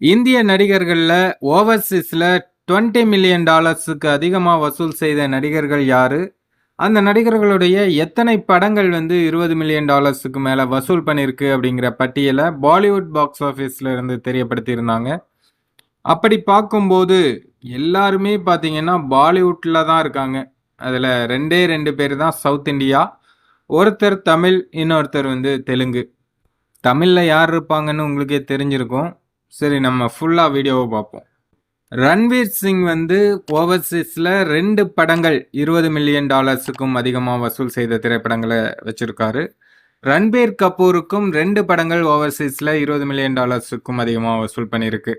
இந்திய நடிகர்கள்ல ஓவர்சீஸ்ல $20 மில்லியன் அதிகமா வசூல் செய்த நடிகர்கள் யாரு? அந்த நடிகர்களுடைய எத்தனை படங்கள் வந்து $20 மில்லியன் மேல வசூல் பண்ணியிருக்கு அப்படிங்கிற பட்டியல பாலிவுட் பாக்ஸ் ஆஃபீஸ்ல இருந்து தெரியப்படுத்தியிருந்தாங்க. அப்படி பார்க்கும்போது எல்லாருமே பார்த்தீங்கன்னா பாலிவுட்ல தான் இருக்காங்க. அதுல 2 பேர் தான் சவுத் இந்தியா. ஒருத்தர் தமிழ், இன்னொருத்தர் வந்து தெலுங்கு. தமிழ்ல யார் இருப்பாங்கன்னு உங்களுக்கே தெரிஞ்சிருக்கும். சரி, நம்ம ஃபுல்லா வீடியோவை பார்ப்போம். ரன்வீர் சிங் வந்து ஓவர்சீஸ்ல 2 படங்கள் $20 மில்லியன் அதிகமா வசூல் செய்த திரைப்படங்களை வச்சிருக்காரு. ரன்பீர் கபூருக்கும் 2 படங்கள் ஓவர்சீஸ்ல $20 மில்லியன் அதிகமா வசூல் பண்ணியிருக்கு.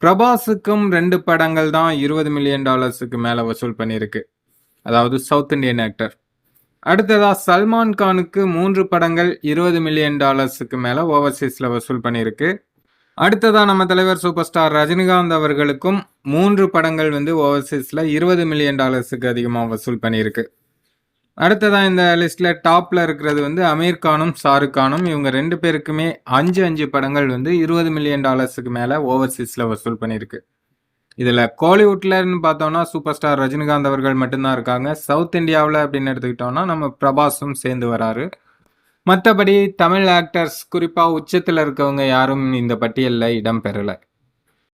பிரபாஸுக்கும் 2 படங்கள் தான் $20 மில்லியன் மேல வசூல் பண்ணியிருக்கு. அதாவது சவுத் இந்தியன் ஆக்டர். அடுத்ததா சல்மான் கானுக்கு 3 படங்கள் $20 மில்லியன் மேல ஓவர்சீஸ்ல வசூல் பண்ணியிருக்கு. அடுத்ததா நம்ம தலைவர் சூப்பர் ஸ்டார் ரஜினிகாந்த் அவர்களுக்கும் 3 படங்கள் வந்து ஓவர்சீஸ்ல $20 மில்லியன் அதிகமா வசூல் பண்ணியிருக்கு. அடுத்ததா இந்த லிஸ்ட்ல டாப்ல இருக்கிறது வந்து அமீர் கானும் ஷாருக் கானும். இவங்க 2 பேருக்குமே 5 படங்கள் வந்து $20 மில்லியன் மேல ஓவர்சீஸ்ல வசூல் பண்ணியிருக்கு. இதுல கோலிவுட்லன்னு பார்த்தோம்னா சூப்பர் ஸ்டார் ரஜினிகாந்த் அவர்கள் மட்டும்தான் இருக்காங்க. சவுத் இந்தியாவில் அப்படின்னு எடுத்துக்கிட்டோம்னா நம்ம பிரபாஸும் சேர்ந்து வராரு. மற்றபடி தமிழ் ஆக்டர்ஸ் குறிப்பா உச்சத்துல இருக்கவங்க யாரும் இந்த பட்டியல்ல இடம் பெறல.